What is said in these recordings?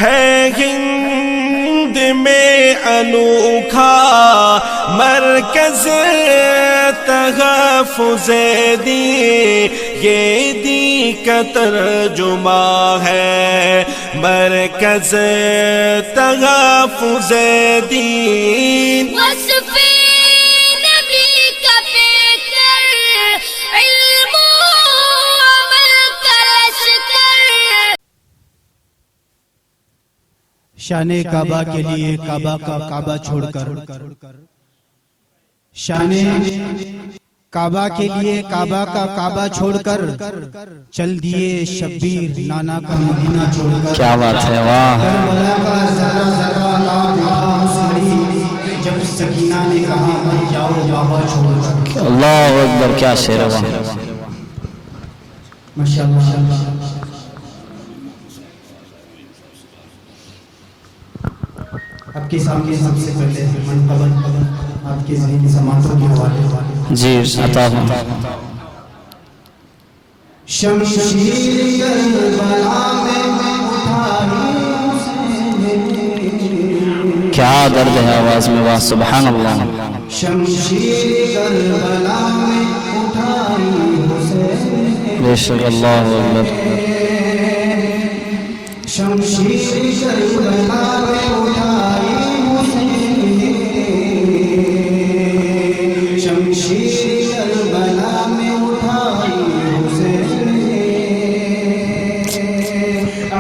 ہے ہند میں انوکھا مرکز تحفظ دین، یہ دین کا ترجمہ ہے مرکز تحفظ دین۔ وصف نبی کا پیکر، علم و عمل کا لشکر۔ شان کعبہ کے لیے کعبہ کا کعبہ چھوڑ کر، شان کعبہ کے لیے کعبہ کا کعبہ چھوڑ کر چل دیے شبیر نانا کا مدینہ چھوڑ کر۔ کیا بات ہے، واہ! کربلا کا ذرہ ذرہ نام تھا اس گھڑی، جب سکینہ نے کہا مت جاؤ بابا چھوڑ کر۔ اللہ اکبر، کیا شعر ہے، واہ! ماشاءاللہ۔ آپ کے سامنے سب سے پہلے منقبت آپ کے ذہن سماعتوں کے حوالے جی عطا ہوں۔ شمشیر کربلا میں اٹھائی حسین، کیا درد ہے آواز میں، واہ سبحان اللہ۔ شمشیر کربلا میں اٹھائی حسین، بے شک، اللہ اکبر۔ شمشیر کربلا میں اٹھائی حسین، شمشیر کربلا میں اٹھائی حسین،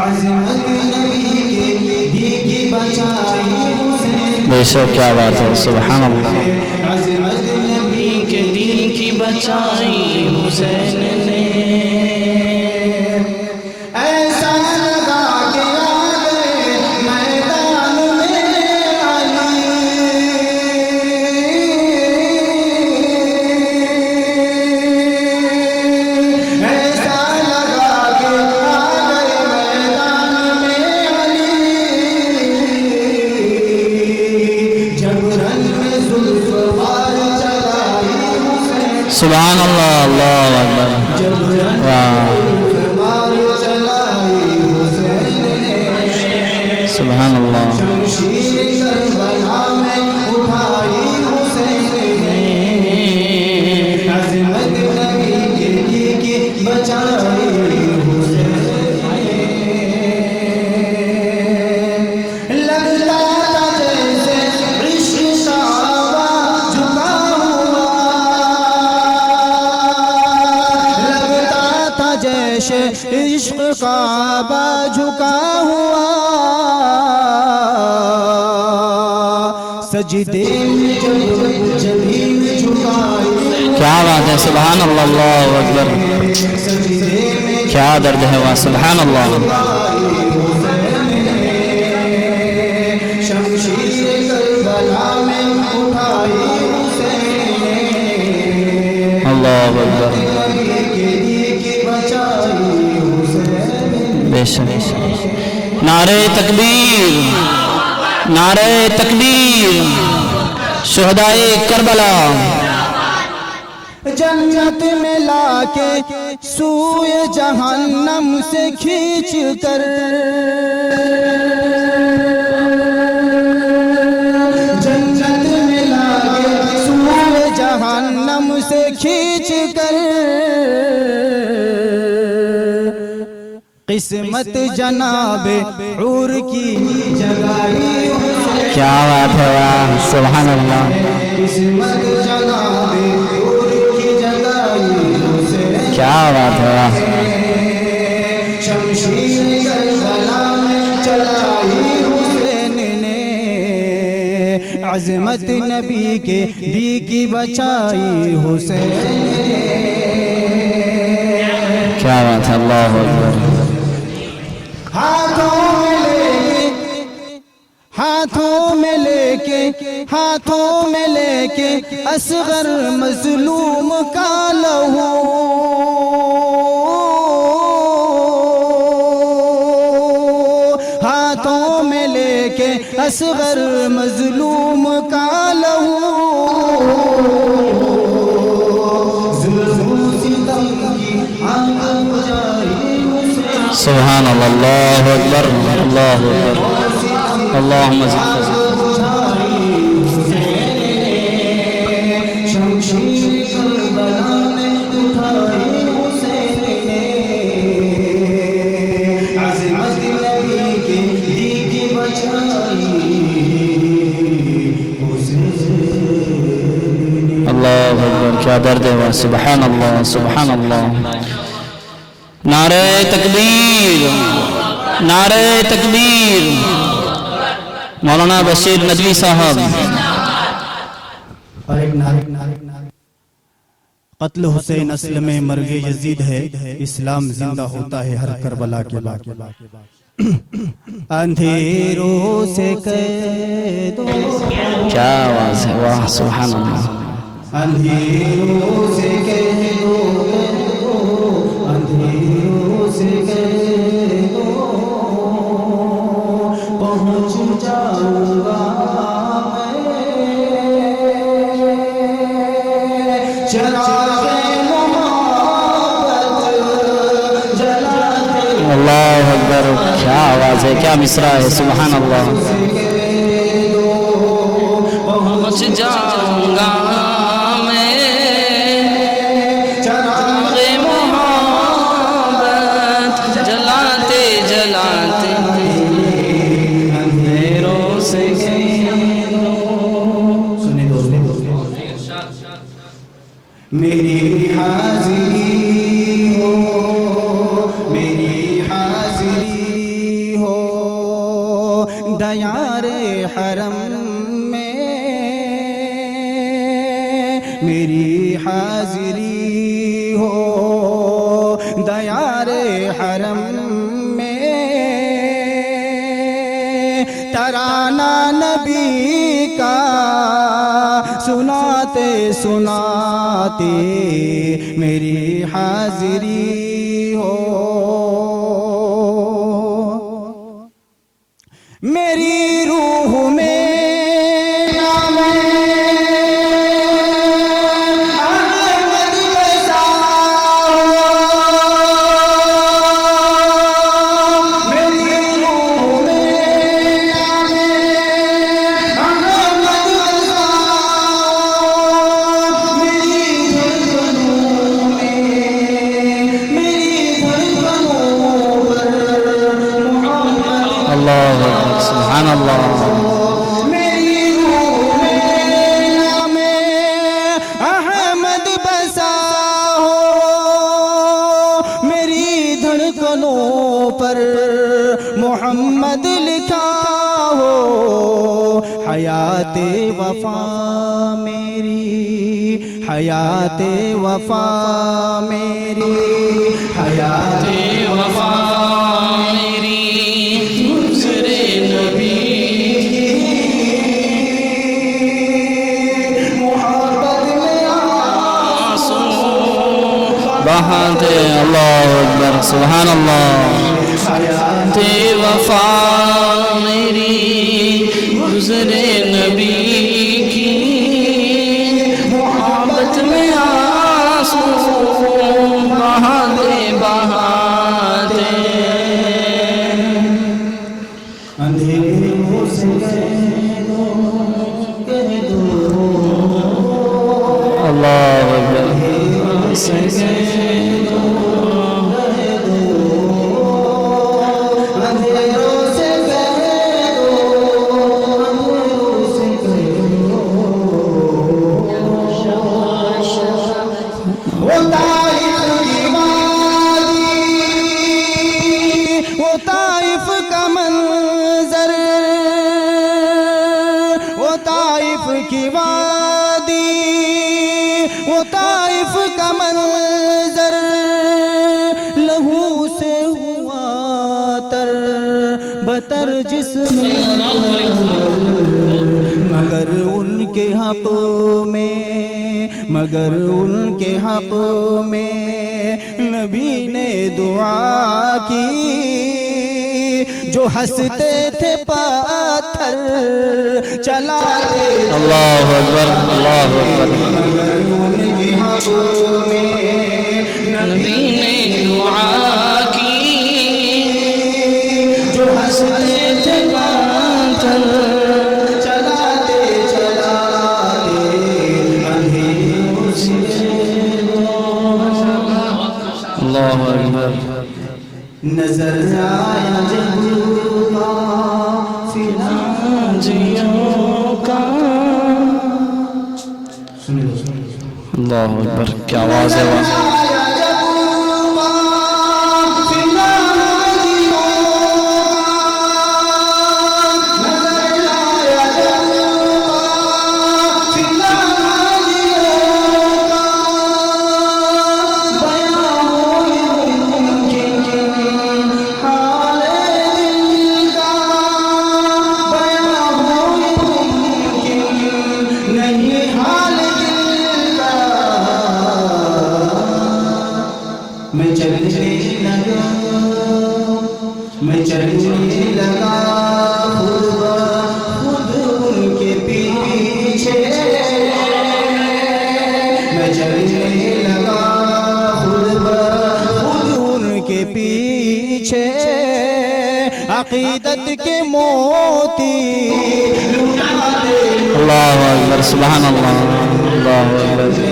عظمت نبی کے دین کی بچائی حسین، بے شک، کیا بات ہے، سبحان اللہ۔ عظمت نبی کے دین کی بچائی حسین نے، ایسا لگا کہ آ گئے میدان میں علی، ایسا لگا کہ آ گئے میدان میں علی، جب رن میں زلف بار چلائی حسین، سبحان اللہ، اللہ اکبر، جب رن واہ بار چلائی حسین نے، سبحان اللہ۔ شمشیر کربلا میں اٹھائی حسین نے، عظمت نبی کے دین کی بچائی حسین نے، لگتا تھا جیسے عشق کعبہ جھکا ہوا، لگتا تھا جیسے عشق کعبہ جھکا ہوا، سجدے میں جب جبین جھکائی، کیا بات ہے، سبحان اللہ، اللہ اکبر، سجدے میں کیا درد ہے، واہ سبحان اللہ۔ شمشیر کربلا میں اٹھائی حسین نے، اللہ اکبر، نبی کے دین کی بچائی حسین، بے شک۔ نعرہ تکبیر، نعرہ تکبیر، شہدائے کربلا۔ جنت میں لا کے سوئے جہنم سے کھینچ کر، جنت میں لا کے سوئے جہنم سے کھینچ کر، قسمت جناب حور کی جگائی حسین، کیا بات ہے، واہ سبحان اللہ۔ قسمت جناب حور کی جگائی حسین، کیا بات ہے، واہ شمشیر کربلا میں چلائی حسین نے، عظمت نبی کے دین کی بچائی حسین نے، کیا بات ہے، اللہ اکبر۔ ہاتھوں میں لے کے اصغر مظلوم کا لہو، ہاتھوں میں لے کے اصغر مظلوم کا لہو، ظلم و ستم کی آگ بجائی حسین، سبحان اللہ اللہ اکبر اللہ اکبر اللہم زد اللہ اکبر کیا درد ہے سبحان اللہ سبحان اللہ نعرہ تکبیر نعرہ تکبیر مولانا بشیر ندوی صاحب اور ایک نعرہ قتل حسین اصل میں مرگ یزید ہے اسلام زندہ ہوتا ہے ہر کربلا کے بعد اندھیروں سے قیدوں کیا آواز ہے واہ سبحان اللہ اندھیروں سے قیدوں اندھیروں سے قیدوں پہنچ جاؤں گا میں چراغ محبت جلاتے اللہ اکبر کیا آواز ہے کیا مصرع ہے سبحان اللہ پہنچ جاؤں گا میری حاضری ہو میری حاضری ہو دیار حرم میں میری حاضری ہو دیار حرم میں ترانہ نبی کا سناتے سناتے میری حاضری ہو میری روح میں سبحان اللہ میری روح میں نام احمد بسا ہو میری دھڑکنوں پر محمد لکھا ہو حیات وفا میری حیات وفا میری حیات وفا بہت اللہ اکبر سبحان اللہ حیات وفا میری گزرے نبی کی محبت میں آنسو بہاتے بہاتے اندھیروں سے کہہ دو اللہ اکبر وہ طائف کا منظر وہ طائف کی وادی وہ طائف کا منظر لہو سے ہوا تر بتر جسم مگر ان کے حق میں نبی نے دعا کی جو ہنستے تھے پاتھر چلاتے اللہ اکبر اللہ اکبر مگر ان کے حق میں نبی نے دعا کی اللہ اکبر نظر آیا جب فناجیوں کا اللہ اکبر کیا آواز ہے وہاں میں چلنے لگا خود ان کے پیچھے میں چلنے لگا خود ان کے پیچھے عقیدت کے موتی اللہ اکبر سبحان اللہ اللہ اکبر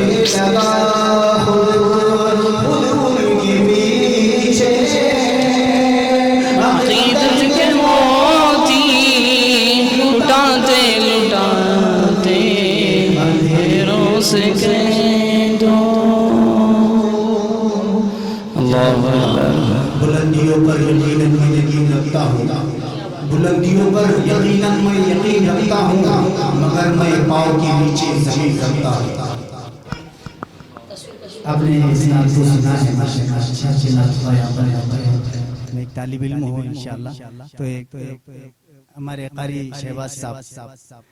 بلندیوں پر یقیناً میں یقین رکھتا ہوں بلندیوں پر یقیناً میں یقین رکھتا ہوں مگر میں پاؤں کے نیچے زمین رکھتا ہوں آپ نے اس نام کو سنا ہے میں ایک طالب علم ہوں انشاءاللہ تو ایک ہمارے قاری شہباز صاحب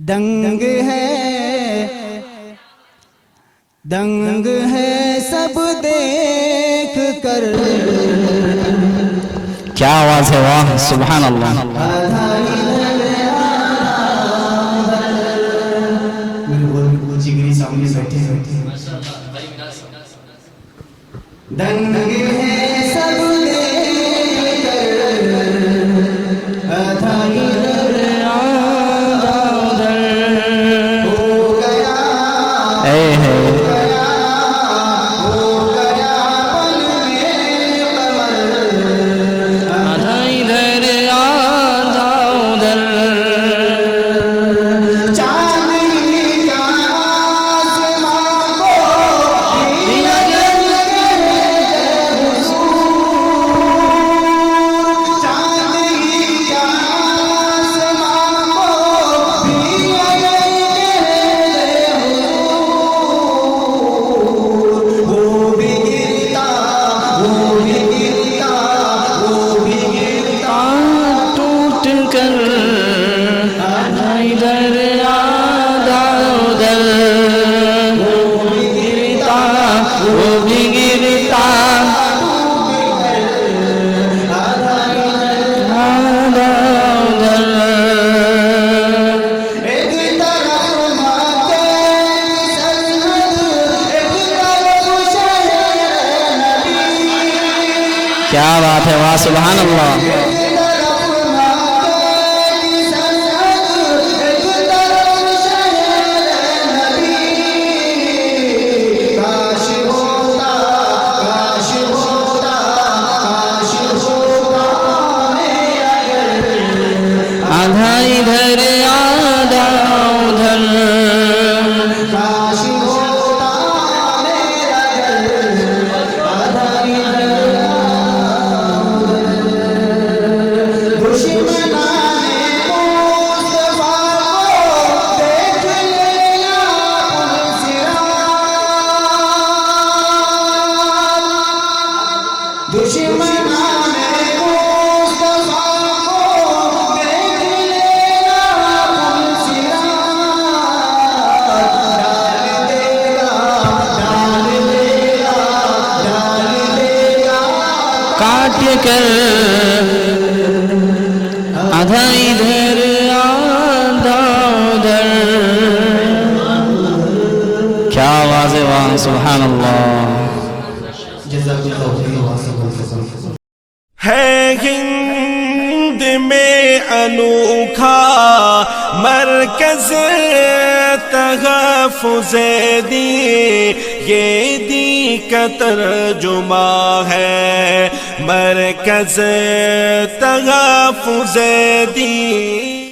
دنگ ہے سب دیکھ کر کیا آواز ہے واہ سبحان اللہ جگری سامنے بیٹھے دنگ ہے سب دیکھ کر ادھائی کیا بات ہے واہ سبحان اللہ آدھا ادھر آدھا ادھر کاٹ کر آدھا ادھر آدھا ادھر کیا آواز ہے وہاں سبحان اللہ ہے ہند میں انوکھا مرکز تحفظ دین، یہ دین کا ترجمہ ہے مرکز تحفظ دین۔